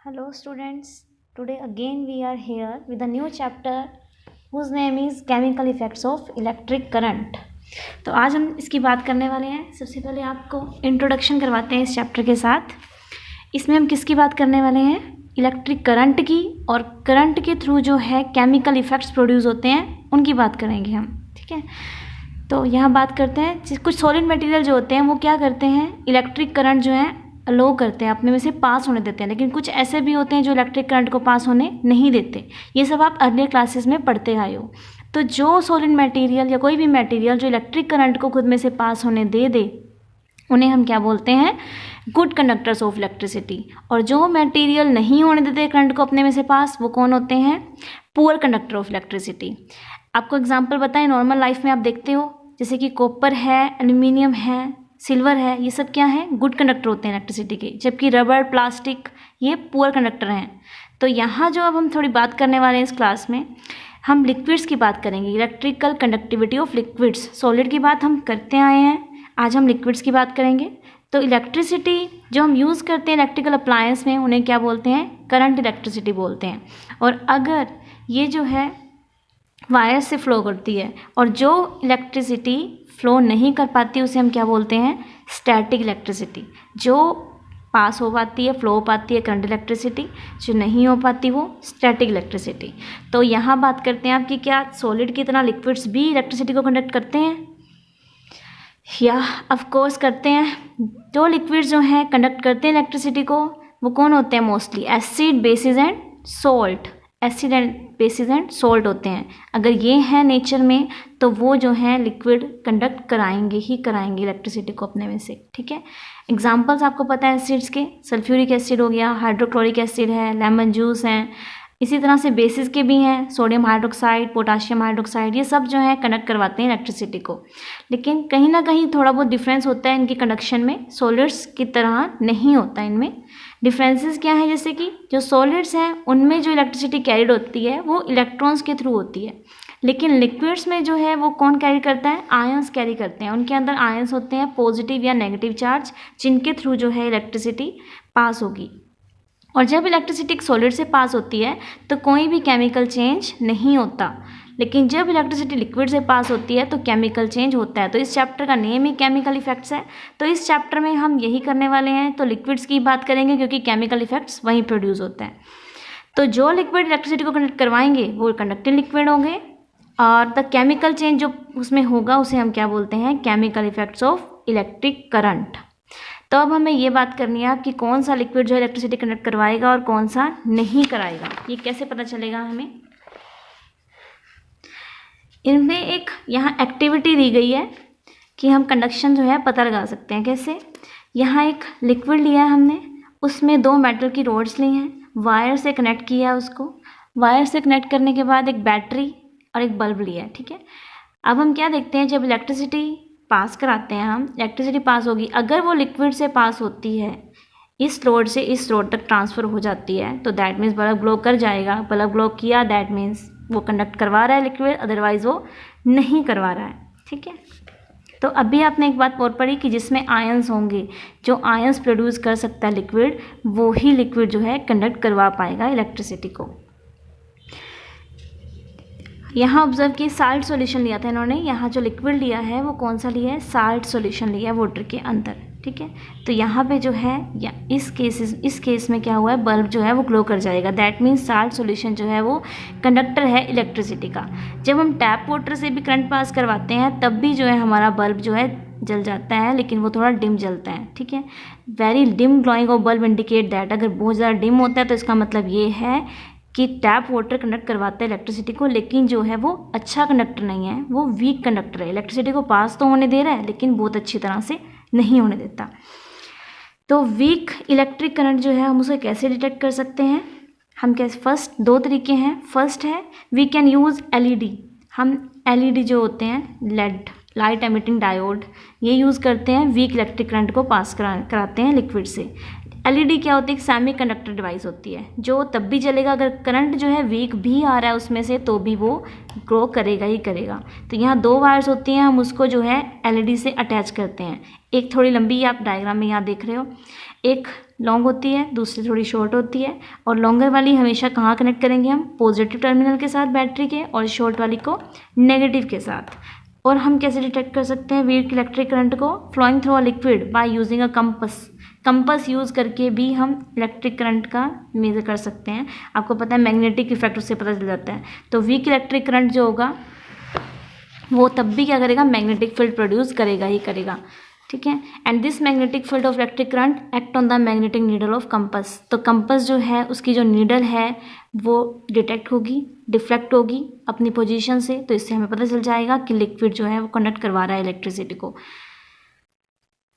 Hello students, today again we are here with a new chapter whose name is Chemical Effects of Electric Current। तो आज हम इसकी बात करने वाले हैं। सबसे पहले आपको इंट्रोडक्शन करवाते हैं इस चैप्टर के साथ। इसमें हम किसकी बात करने वाले हैं? इलेक्ट्रिक करंट की, और करंट के थ्रू जो है केमिकल इफ़ेक्ट्स प्रोड्यूस होते हैं उनकी बात करेंगे हम। ठीक है, तो यहाँ बात करते हैं कुछ सॉलिड मटेरियल जो होते हैं वो क्या करते हैं, इलेक्ट्रिक करंट जो है अलो करते हैं, अपने में से पास होने देते हैं। लेकिन कुछ ऐसे भी होते हैं जो इलेक्ट्रिक करंट को पास होने नहीं देते। ये सब आप अर्लियर क्लासेस में पढ़ते आए हो। तो जो सॉलिड मटेरियल या कोई भी मटेरियल जो इलेक्ट्रिक करंट को खुद में से पास होने दे उन्हें हम क्या बोलते हैं? Good conductors of electricity. और जो मटेरियल नहीं होने देते करंट को अपने में से पास, वो कौन होते हैं? Poor conductor of electricity. आपको एग्जांपल बताएं, नॉर्मल लाइफ में आप देखते हो जैसे कि कॉपर है, एल्यूमिनियम है, सिल्वर है, ये सब क्या है? गुड कंडक्टर होते हैं इलेक्ट्रिसिटी के। जबकि रबर, प्लास्टिक ये पुअर कंडक्टर हैं। तो यहाँ जो अब हम थोड़ी बात करने वाले हैं इस क्लास में, हम लिक्विड्स की बात करेंगे। Electrical conductivity of liquids. Solid की बात हम करते आए हैं, आज हम लिक्विड्स की बात करेंगे। तो इलेक्ट्रिसिटी जो हम यूज़ करते हैं इलेक्ट्रिकल अप्लायंस में, उन्हें क्या बोलते हैं? करंट इलेक्ट्रिसिटी बोलते हैं। और अगर ये जो है वायर से फ्लो करती है और जो इलेक्ट्रिसिटी फ्लो नहीं कर पाती उसे हम क्या बोलते हैं? Static electricity. जो पास हो पाती है, फ्लो हो पाती है, करंट इलेक्ट्रिसिटी। जो नहीं हो पाती वो स्टैटिक इलेक्ट्रिसिटी। तो यहाँ बात करते हैं आपकी, क्या सॉलिड की तरह लिक्विड्स भी इलेक्ट्रिसिटी को कंडक्ट करते हैं? या ऑफ कोर्स करते हैं। जो लिक्विड्स जो हैं कंडक्ट करते हैं इलेक्ट्रिसिटी को, वो कौन होते हैं? Mostly acid, basis and salt. Acid and bases and salt होते हैं। अगर ये हैं नेचर में तो वो जो हैं लिक्विड कंडक्ट कराएंगे ही कराएंगे इलेक्ट्रिसिटी को अपने में से। ठीक है, एग्जांपल्स आपको पता है एसिड्स के, सल्फ्यूरिक एसिड हो गया, हाइड्रोक्लोरिक एसिड है, लेमन जूस हैं। इसी तरह से बेसिस के भी हैं, सोडियम हाइड्रोक्साइड, पोटाशियम हाइड्रोक्साइड, ये सब जो है कंडक्ट करवाते हैं इलेक्ट्रिसिटी को। लेकिन कहीं ना कहीं थोड़ा बहुत डिफरेंस होता है इनके कंडक्शन में, सॉलिड्स की तरह नहीं होता इनमें। डिफरेंसेस क्या है? जैसे कि जो सॉलिड्स हैं उनमें जो इलेक्ट्रिसिटी कैरिड होती है वो इलेक्ट्रॉन्स के थ्रू होती है। लेकिन लिक्विड्स में जो है वो कौन कैरी करता है? आयंस कैरी करते हैं। उनके अंदर आयंस होते हैं पॉजिटिव या नेगेटिव चार्ज, जिनके थ्रू जो है इलेक्ट्रिसिटी पास होगी। और जब इलेक्ट्रिसिटी सॉलिड से पास होती है तो कोई भी केमिकल चेंज नहीं होता। लेकिन जब इलेक्ट्रिसिटी लिक्विड से पास होती है तो केमिकल चेंज होता है। तो इस चैप्टर का नेम ही केमिकल इफेक्ट्स है। तो इस चैप्टर में हम यही करने वाले हैं। तो लिक्विड्स की बात करेंगे क्योंकि केमिकल इफेक्ट्स वहीं प्रोड्यूस होते हैं। तो जो लिक्विड इलेक्ट्रिसिटी को कंडक्ट करवाएंगे वो कंडक्टिंग लिक्विड होंगे, और द केमिकल चेंज जो उसमें होगा उसे हम क्या बोलते हैं? Chemical effects of electric current. तो अब हमें ये बात करनी है कि कौन सा लिक्विड जो इलेक्ट्रिसिटी कंडक्ट करवाएगा और कौन सा नहीं कराएगा। ये कैसे पता चलेगा हमें? इनमें एक यहाँ एक्टिविटी दी गई है कि हम कंडक्शन जो है पता लगा सकते हैं। कैसे? यहाँ एक लिक्विड लिया है हमने, उसमें दो मेटल की रोड्स ली हैं, वायर से कनेक्ट किया है उसको। वायर से कनेक्ट करने के बाद एक बैटरी और एक बल्ब लिया है। ठीक है, अब हम क्या देखते हैं, जब इलेक्ट्रिसिटी पास कराते हैं हम, इलेक्ट्रिसिटी पास होगी, अगर वो लिक्विड से पास होती है, इस रोड से इस रोड तक ट्रांसफ़र हो जाती है, तो दैट मीन्स बल्ब ग्लो कर जाएगा। बल्ब ग्लो किया दैट मीन्स वो कंडक्ट करवा रहा है लिक्विड, अदरवाइज़ वो नहीं करवा रहा है। ठीक है, तो अभी आपने एक बात और पढ़ी कि जिसमें आयंस होंगे, जो आयंस प्रोड्यूस कर सकता है लिक्विड, वो ही लिक्विड जो है कंडक्ट करवा पाएगा इलेक्ट्रिसिटी को। यहाँ ऑब्जर्व किए, साल्ट सॉल्यूशन लिया था इन्होंने। यहाँ जो लिक्विड लिया है वो कौन सा लिया है? साल्ट सॉल्यूशन लिया है वाटर के अंदर। ठीक है, तो यहाँ पे जो है या इस केस में क्या हुआ है, बल्ब जो है वो ग्लो कर जाएगा। दैट मीन्स साल्ट सॉल्यूशन जो है वो कंडक्टर है इलेक्ट्रिसिटी का। जब हम टैप वाटर से भी करंट पास करवाते हैं तब भी जो है हमारा बल्ब जो है जल जाता है, लेकिन वो थोड़ा डिम जलता है। ठीक है, very dim glowing of bulb indicate that. अगर बहुत ज़्यादा डिम होता है तो इसका मतलब ये है कि टैप वाटर कंडक्ट करवाता है इलेक्ट्रिसिटी को, लेकिन जो है वो अच्छा कंडक्टर नहीं है, वो वीक कंडक्टर है। इलेक्ट्रिसिटी को पास तो होने दे रहा है लेकिन बहुत अच्छी तरह से नहीं होने देता। तो वीक इलेक्ट्रिक करंट जो है हम उसे कैसे डिटेक्ट कर सकते हैं? हम कैसे? फर्स्ट दो तरीके हैं। फर्स्ट है वी कैन यूज़ एलईडी। हम एलईडी जो होते हैं, लेड लाइट एमिटिंग डायोड, ये यूज़ करते हैं, वीक इलेक्ट्रिक करंट को पास कराते हैं लिक्विड से। एलईडी क्या होती है, एक सेमी कंडक्टर डिवाइस होती है जो तब भी चलेगा अगर करंट जो है वीक भी आ रहा है उसमें से, तो भी वो ग्रो करेगा ही करेगा। तो यहाँ दो वायर्स होती हैं, हम उसको जो है एलईडी से अटैच करते हैं। एक थोड़ी लंबी, आप डायग्राम में यहाँ देख रहे हो, एक लॉन्ग होती है, दूसरी थोड़ी शॉर्ट होती है। और लॉन्गर वाली हमेशा कहाँ कनेक्ट करेंगे हम, पॉजिटिव टर्मिनल के साथ बैटरी के, और शॉर्ट वाली को नेगेटिव के साथ। और हम कैसे डिटेक्ट कर सकते हैं वीक इलेक्ट्रिक करंट को, flowing through a liquid by using a compass use करके भी हम इलेक्ट्रिक करंट का मेजर कर सकते हैं। आपको पता है मैग्नेटिक इफेक्ट उससे पता चल जाता है। तो वीक इलेक्ट्रिक करंट जो होगा वो तब भी क्या करेगा, मैग्नेटिक फील्ड प्रोड्यूस करेगा ही करेगा, ठीक है। And this magnetic field of electric current act on the magnetic needle of compass. तो कंपस जो है उसकी जो नीडल है वो डिटेक्ट होगी, डिफ्लेक्ट होगी अपनी पोजीशन से, तो इससे हमें पता चल जाएगा कि लिक्विड जो है वो कंडक्ट करवा रहा है इलेक्ट्रिसिटी को।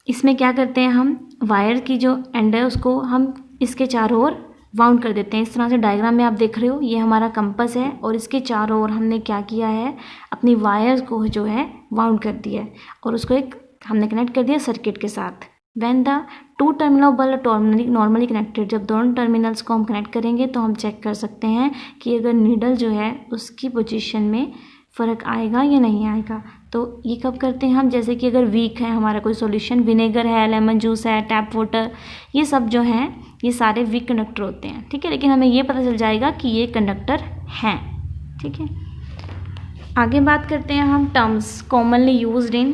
इसमें क्या करते हैं, हम वायर की जो एंड है उसको हम इसके चारों ओर वाउंड कर देते हैं। इस तरह से डायग्राम में आप देख रहे हो, ये हमारा कंपस है और इसके चारों ओर हमने क्या किया है, अपनी वायर को जो है वाउंड कर दिया है और उसको एक हमने कनेक्ट कर दिया सर्किट के साथ। When the two terminal of bulb normally connected, जब दोनों टर्मिनल्स को हम कनेक्ट करेंगे तो हम चेक कर सकते हैं कि अगर नीडल जो है उसकी पोजीशन में फ़र्क आएगा या नहीं आएगा। तो ये कब करते हैं हम, जैसे कि अगर वीक है हमारा कोई सॉल्यूशन, विनेगर है, लेमन जूस है, टैप वाटर, ये सब जो हैं ये सारे वीक कंडक्टर होते हैं, ठीक है। लेकिन हमें ये पता चल जाएगा कि ये कंडक्टर हैं, ठीक है। आगे बात करते हैं हम terms commonly used in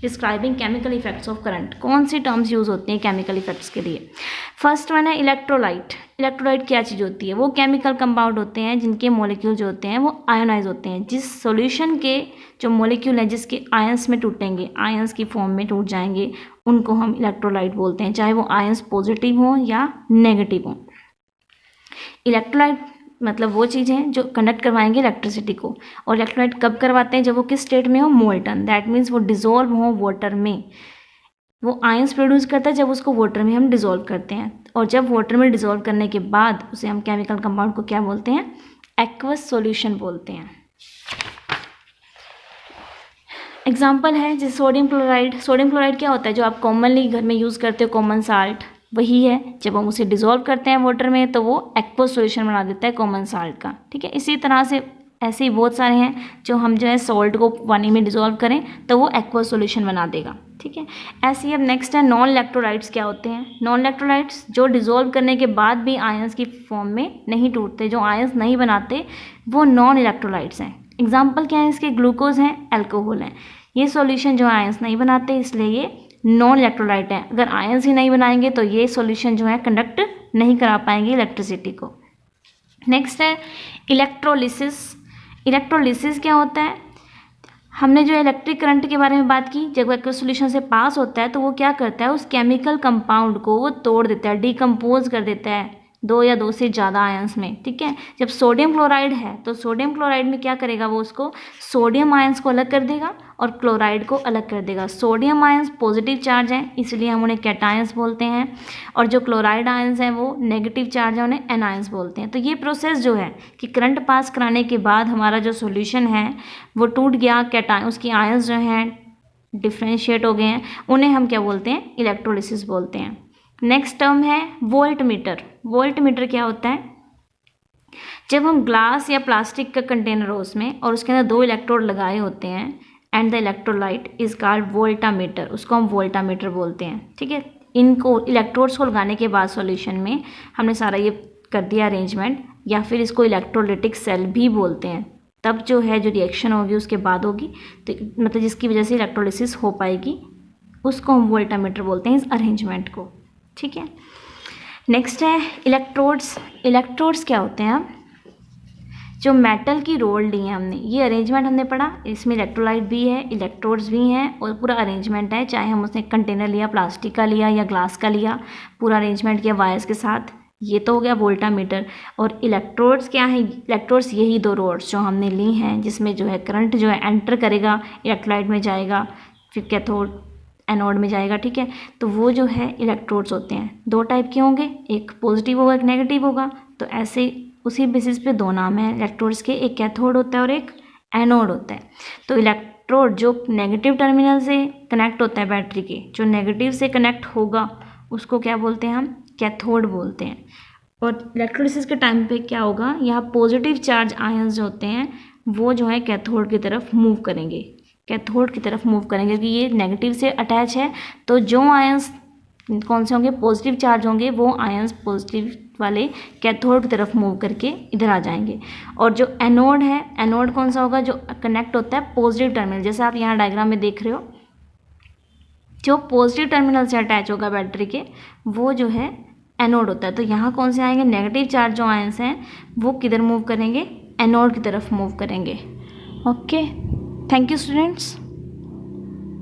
describing chemical effects of current. कौन सी टर्म्स यूज़ होती हैं केमिकल इफेक्ट्स के लिए। फर्स्ट वन है इलेक्ट्रोलाइट। इलेक्ट्रोलाइट क्या चीज़ होती है, वो केमिकल कंपाउंड होते हैं जिनके मॉलिक्यूल जो होते हैं वो आयोनाइज होते हैं। जिस सॉल्यूशन के जो मॉलिक्यूल हैं जिसके आयंस में टूटेंगे, आयंस की फॉर्म में टूट जाएंगे, उनको हम इलेक्ट्रोलाइट बोलते हैं, चाहे वो आयंस पॉजिटिव हों या नेगेटिव हों। इलेक्ट्रोलाइट मतलब वो चीज़ें जो कंडक्ट करवाएंगे इलेक्ट्रिसिटी को। और इलेक्ट्रोलाइट कब करवाते हैं, जब वो किस स्टेट में हो, मोल्टन, दैट मीन्स वो डिजोल्व हो वाटर में। वो आयंस प्रोड्यूस करता है जब उसको वाटर में हम डिजोल्व करते हैं, और जब वाटर में डिजोल्व करने के बाद उसे हम केमिकल कंपाउंड को क्या बोलते हैं, एक्वस सॉल्यूशन बोलते हैं। एग्जाम्पल है जैसे सोडियम क्लोराइड। सोडियम क्लोराइड क्या होता है, जो आप कॉमनली घर में यूज़ करते हो, कॉमन साल्ट, वही है। जब हम उसे डिज़ोल्व करते हैं वाटर में तो वो एक्वस सॉल्यूशन बना देता है कॉमन साल्ट का, ठीक है। इसी तरह से ऐसे ही बहुत सारे हैं जो हम जो है सॉल्ट को पानी में डिज़ोल्व करें तो वो एक्वस सॉल्यूशन बना देगा, ठीक है। ऐसे ही अब नेक्स्ट है नॉन इलेक्ट्रोलाइट्स। क्या होते हैं नॉन इलेक्ट्रोलाइट्स, जो डिज़ोल्व करने के बाद भी आयंस की फॉर्म में नहीं टूटते, जो आयंस नहीं बनाते, वो नॉन इलेक्ट्रोलाइट्स हैं। एग्जाम्पल क्या है इसके, ग्लूकोज हैं, अल्कोहल हैं। ये सॉल्यूशन जो आयंस नहीं बनाते इसलिए ये नॉन इलेक्ट्रोलाइट है। अगर आयंस ही नहीं बनाएंगे तो ये सॉल्यूशन जो है कंडक्ट नहीं करा पाएंगे इलेक्ट्रिसिटी को। नेक्स्ट है इलेक्ट्रोलिसिस। इलेक्ट्रोलिसिस क्या होता है, हमने जो इलेक्ट्रिक करंट के बारे में बात की, जब एक्वस सॉल्यूशन से पास होता है तो वो क्या करता है, उस केमिकल कंपाउंड को वो तोड़ देता है, डिकम्पोज कर देता है दो या दो से ज़्यादा आयंस में, ठीक है। जब सोडियम क्लोराइड है तो सोडियम क्लोराइड में क्या करेगा, वो उसको सोडियम आयंस को अलग कर देगा और क्लोराइड को अलग कर देगा। सोडियम आयंस पॉजिटिव चार्ज हैं इसलिए हम उन्हें कैटायंस बोलते हैं, और जो क्लोराइड आयंस हैं वो नेगेटिव चार्ज है, उन्हें एनायंस बोलते हैं। तो ये प्रोसेस जो है कि करंट पास कराने के बाद हमारा जो सोल्यूशन है वो टूट गया, कैटायन उसकी आयंस जो हैं डिफ्रेंशिएट हो गए हैं, उन्हें हम क्या बोलते हैं, इलेक्ट्रोलिसिस बोलते हैं। नेक्स्ट टर्म है वोल्ट मीटर। वोल्ट मीटर क्या होता है, जब हम ग्लास या प्लास्टिक का कंटेनर हो उसमें और उसके अंदर 2 इलेक्ट्रोड लगाए होते हैं and the electrolyte is called voltameter, उसको हम वोल्टामीटर बोलते हैं, ठीक है। इनको इलेक्ट्रोड्स को लगाने के बाद सॉल्यूशन में हमने सारा ये कर दिया अरेंजमेंट, या फिर इसको इलेक्ट्रोलिटिक सेल भी बोलते हैं। तब जो है जो रिएक्शन होगी उसके बाद होगी, तो मतलब जिसकी वजह से इलेक्ट्रोलिसिस हो पाएगी, उसको हम वोल्टामीटर बोलते हैं इस अरेंजमेंट को, ठीक है। नेक्स्ट है इलेक्ट्रोड्स। इलेक्ट्रोड्स क्या होते हैं, जो मेटल की रोड ली है हमने, ये अरेंजमेंट हमने पढ़ा, इसमें इलेक्ट्रोलाइट भी है, इलेक्ट्रोड्स भी हैं और पूरा अरेंजमेंट है, चाहे हम उसने कंटेनर लिया, प्लास्टिक का लिया या ग्लास का लिया, पूरा अरेंजमेंट किया वायर्स के साथ। ये तो हो गया वोल्टामीटर। और इलेक्ट्रोड्स क्या है, इलेक्ट्रोड्स यही 2 रोड्स जो हमने ली हैं जिसमें जो है करंट जो है एंटर करेगा, इलेक्ट्रोलाइट में जाएगा, फिर कैथोड एनोड में जाएगा, ठीक है। तो वो जो है इलेक्ट्रोड्स होते हैं, 2 टाइप के होंगे, एक पॉजिटिव होगा, एक नेगेटिव होगा। तो ऐसे उसी बेसिस पे 2 नाम हैं इलेक्ट्रोड्स के, एक कैथोड होता है और एक एनोड होता है। तो इलेक्ट्रोड जो नेगेटिव टर्मिनल से कनेक्ट होता है बैटरी के, जो नेगेटिव से कनेक्ट होगा उसको क्या बोलते हैं हम, कैथोड बोलते हैं। और इलेक्ट्रोलिसिस के टाइम पे क्या होगा, यहाँ पॉजिटिव चार्ज आयंस जो होते हैं वो जो है कैथोड की तरफ मूव करेंगे, कैथोड की तरफ मूव करेंगे, क्योंकि ये नेगेटिव से अटैच है। तो जो आयंस कौन से होंगे, पॉजिटिव चार्ज होंगे, वो आयंस पॉजिटिव वाले कैथोड की तरफ मूव करके इधर आ जाएंगे। और जो एनोड है, एनोड कौन सा होगा, जो कनेक्ट होता है पॉजिटिव टर्मिनल, जैसे आप यहाँ डायग्राम में देख रहे हो, जो पॉजिटिव टर्मिनल से अटैच होगा बैटरी के, वो जो है एनोड होता है। तो यहाँ कौन से आएंगे, नेगेटिव चार्ज जो आयंस हैं वो किधर मूव करेंगे, एनोड की तरफ मूव करेंगे। Okay, thank you students.